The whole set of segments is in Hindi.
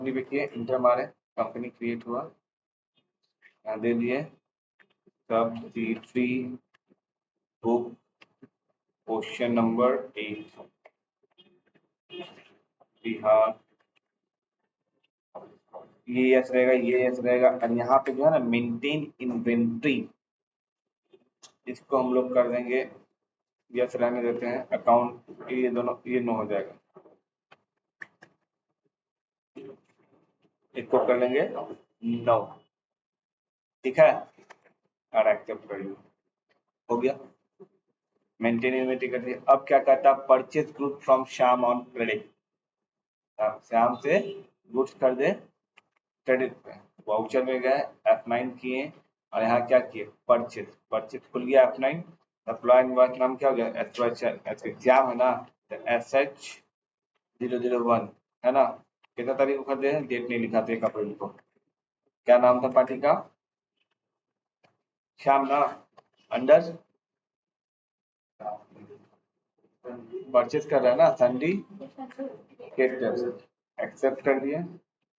पे किए, इंटर मारे, कंपनी क्रिएट हुआ, यहाँ दे दिए सब C3 book question number 8 Bihar, ये यस रहेगा, ये यस रहेगा। और यहाँ पे जो है ना मेंटेन इन्वेंट्री, इसको हम लोग कर देंगे यस रहने देते हैं। अकाउंट ये दोनों ये नो हो जाएगा, इसको कर लेंगे नो, ठीक है, और एक्सेप्ट कर लीजिए, हो गया। मेंटेन इन्वेंट्री कर दिया। अब क्या कहता है, purchase good from Shyam on credit, Shyam से गुड्स खरीदे क्रेडिट पे, वाउचर में गए, F9 किए और यहाँ क्या किए, परचेज, परचेज खुल गया F9, सप्लाई इनवॉइस नाम क्या हो गया, एग्जाम है ना, तो SH001 है ना। कितना तारीख को खरीदे हैं, डेट नहीं लिखा था 1 अप्रैल को। क्या नाम था पार्टी का, श्याम ना, अंडर परचेज कर रहा है ना संडी केटर्स, एक्सेप्ट कर दिए,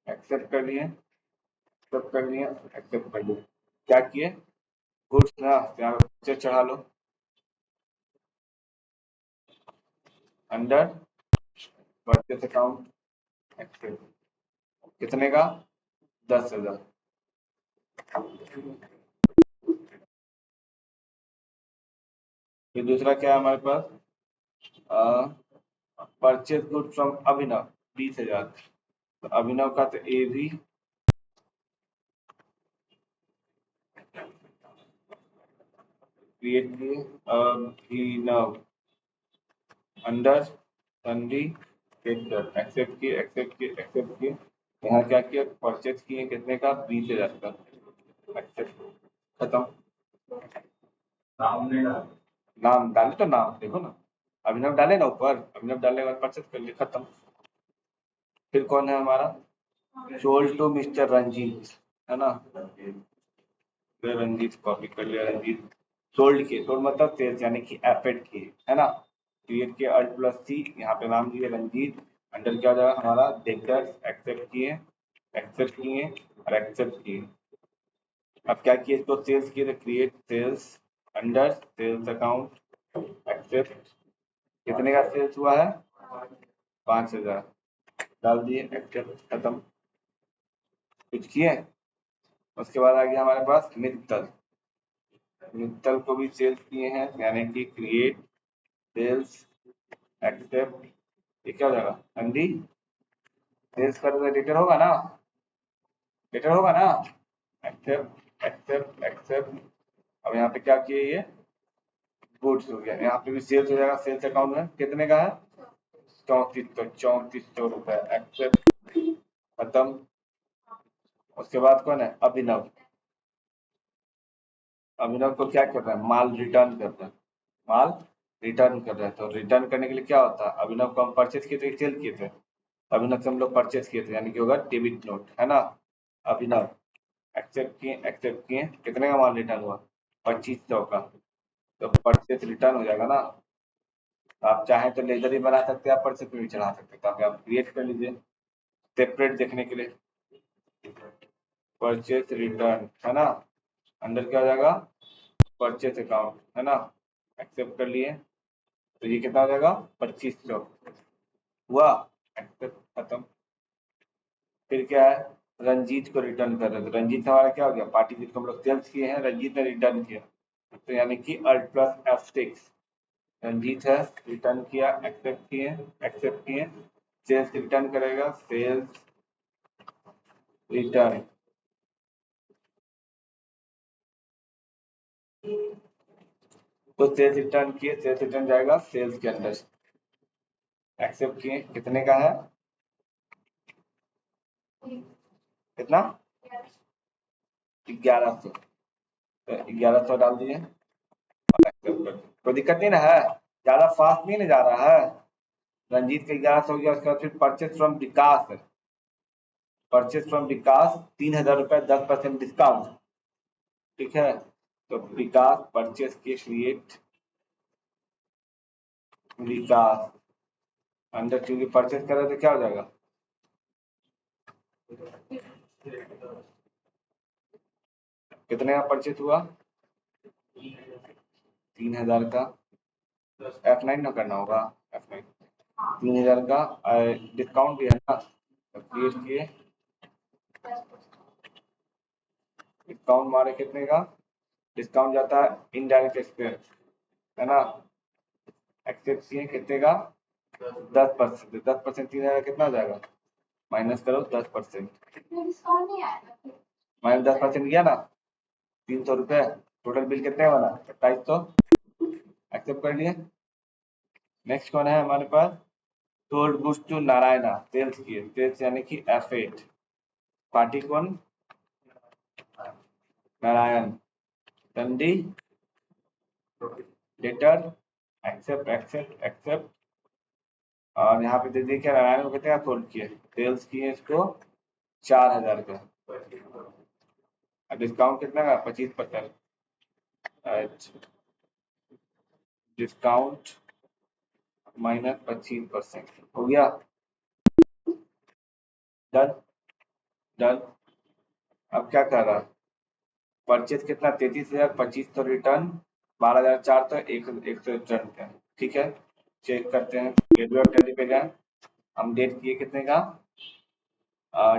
एक्सेप्ट कर दिए, एक्सेप्ट कर दिए, एक्सेप्ट कर दिए। क्या किए, गुड्स ना यहाँ पे परचेज चढ़ा लो, अंडर परचेज अकाउंट एक्सेप्ट, कितने का, 10,000। फिर दूसरा क्या है हमारे पास, परचेज गुड फ्रॉम अभिनव 20,000, तो अभिनव का तो ए भी क्रिएट किए, अभिनव अंडर संडी केटर, एक्सेप्ट किए, एक्सेप्ट किए, एक्सेप्ट किए। यहाँ क्या किया, परचेज किए कितने का, 20,000 का, एक्सेप्ट, खत्म। नाम डाले तो नाम देखो ना, अभिनव डाले ना ऊपर, अभिनव डालने के बाद परचेज कर लिए, खत्म। फिर कौन है हमारा, सोल्ड टू मिस्टर रंजीत, है ना, रंजीत कॉपी कर लिया, रंजीत सोल्ड किए, सोल्ड मतलब सेल्स यानी कि एफेड किए, है ना, क्रिएट किए अल्ट प्लस सी, यहाँ पे नाम दिए रंजीत, अंडर क्या हो जाएगा हमारा डेटर्स, एक्सेप्ट किए, एक्सेप्ट किए और एक्सेप्ट किए। अब क्या किए, इसको सेल्स किए तो create sales under sales account accept, कितने का सेल्स हुआ है, 5,000, डाल दिए, एक्सेप्ट, खत्म। कुछ किए, उसके बाद आ गया हमारे पास मित्तल, मित्तल को भी सेल्स किए हैं, यानी कि क्रिएट सेल्स एक्सेप्ट, ये क्या हो जाएगा, अंडी सेल्स कर रिटर्न होगा ना, रिटर्न होगा ना, एक्सेप्ट एक्सेप्ट एक्सेप्ट। अब यहाँ पे क्या किए, ये गुड्स हो गया, यहाँ पे भी सेल्स हो जाएगा, सेल्स अकाउंट में कितने का है, 3400 रुपए, एक्सेप्ट, खत्म। उसके बाद कौन है, अभिनव, अभिनव को क्या कर रहा है, माल रिटर्न कर रहा है, माल रिटर्न कर रहे हैं, तो रिटर्न करने के लिए क्या होता है, अभिनव को हम परचेज किए थे, सेल किए थे, अभिनव से हम लोग परचेज किए थे, यानी कि होगा डेबिट नोट, है ना, अभिनव एक्सेप्ट किए, कितने का माल रिटर्न हुआ, 2500 का, तो परचेज रिटर्न हो जाएगा ना। आप चाहें तो लेजर ही बना सकते हैं, आप परचेज पे भी चढ़ा सकते हैं, ताकि आप क्रिएट कर लीजिए सेपरेट देखने के लिए, परचेज रिटर्न, है ना, अंदर क्या हो जाएगा, परचेज अकाउंट, है ना, एक्सेप्ट कर लिए, तो ये कितना हो जाएगा, 2500 हुआ, एक्सेप्ट, खत्म। फिर क्या है, रंजीत को रिटर्न कर रहे थे, रंजीत हमारा क्या हो गया, पार्टी जिसको हम लोग सेल्स किए हैं, रंजीत ने रिटर्न किया, तो यानी कि अल्ट प्लस F6, रंजीत है, रिटर्न किया, एक्सेप्ट किए, सेल्स रिटर्न करेगा, सेल्स रिटर्न, तो सेल्स रिटर्न किए, सेल्स रिटर्न जाएगा सेल्स के अंदर, एक्सेप्ट किए, कितने का है, कितना, 1100, तो 1100 डाल दिए, कोई दिक्कत नहीं ना है, ज्यादा फास्ट नहीं ना जा रहा है, रंजीत का 1100 हो गया, उसके बाद फिर परचेज फ्रॉम विकास है, परचेज फ्रॉम विकास 3,000 रुपए 10% डिस्काउंट, ठीक है, तो विकास परचेज के क्रिएट विकास अंडर, क्योंकि परचेज कर रहे तो क्या हो जाएगा, कितने का परचेज हुआ? 3000 का। F9 ना करना होगा, F9। 3000 का डिस्काउंट भी है ना, क्रिएट किए। डिस्काउंट मारे कितने का? डिस्काउंट जाता है इनडायरेक्ट एक्सपेंस, है ना। एक्सेप्ट किए कितने का? 10%। 10% 3000 कितना हो जाएगा? माइनस करो 10%। माइनस 10% गया ना, 300 रुपये। टोटल बिल कितने बना? 2700। एक्सेप्ट कर लिए। नेक्स्ट कौन है हमारे पास? Sold goods to Narayana, sales किए। सेल्स यानी कि F8। पार्टी कौन? नारायण। डंडी। लेटर। Accept accept accept. और यहाँ पे दे दिए क्या, नारायण को कितने का सोल्ड किए? सेल्स किए इसको 4000 का। डिस्काउंट कितना का? 25%। डिस्काउंट माइनस 25% हो गया। डन। डन। अब क्या कर रहा है? परचेज कितना? 33,000। 2500 रिटर्न, 12,400, 100 रिटर्न का। ठीक है, चेक करते हैं। टैली पे जाए, हम डेट किए कितने का?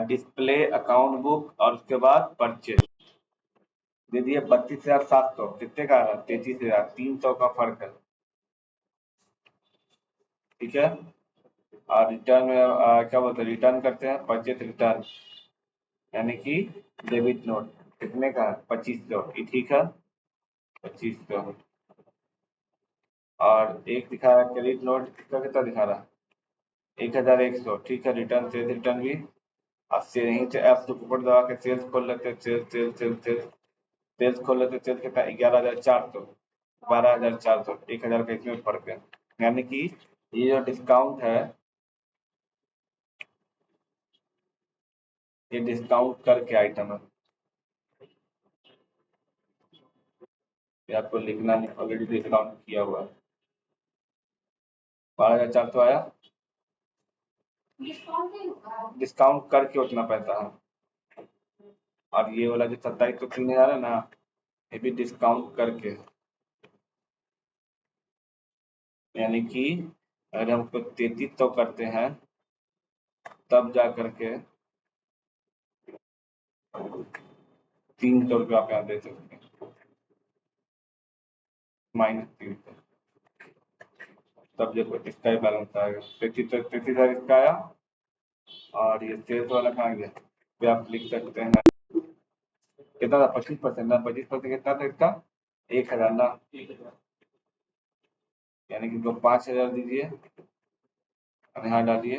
डिस्प्ले अकाउंट बुक और उसके बाद परचेज दे दिए 32,700। कितने का आ रहा? 33,000। 300 का फर्क है। ठीक है, और रिटर्न में क्या बोलते हैं, रिटर्न करते हैं। परचेज रिटर्न यानी कि डेबिट नोट कितने का है? 2500। ठीक है, 2500। और एक दिखा रहा है क्रेडिट नोट, इसका कितना दिखा रहा है? 1100। ठीक है, रिटर्न से रिटर्न भी। अब से यहीं से ऐप से ऊपर दबा के सेल्स खोल लेते हैं। Sales sales sales sales sales खोल लेते हैं। सेल्स कितना? 11,400। 12,400। 1000 का इसमें फर्क है। यानी कि ये जो डिस्काउंट है, ये डिस्काउंट करके आइटम है। ये आपको लिखना नहीं, ऑलरेडी डिस्काउंट किया हुआ है। 12,400 आया। डिस्काउंट करके उतना पैसा है। और ये वाला जो 2700 3000 है ना, ये भी डिस्काउंट करके। यानी कि अगर हम उसको 3300 करते हैं तब जा करके 300 रुपये आप यहाँ दे सकते हैं, -300। तब जब इसका ही बैलेंस आएगा। 33,000 इसका आया। और ये सेल्स वाला कहाँ गया? ये आप लिख सकते हैं कितना था? 25% ना, 25% कितना था इसका? 1000 ना। यानी कि 5000 दीजिए और यहाँ डालिए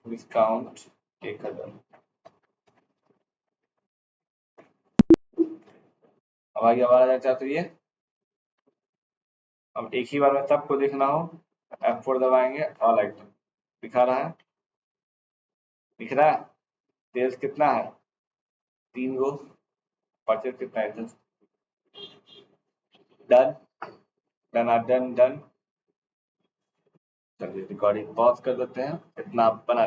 डिस्काउंट 1000। अब आइए 12,400 ये। अब एक ही बार में सबको देखना हो, F4 दबाएंगे, ऑल आइटम दिखा रहा है, दिख रहा है। सेल्स कितना है? 3 गो। परचेज कितना है? डन। Done done done. चलिए रिकॉर्डिंग पॉज कर देते हैं, इतना आप बना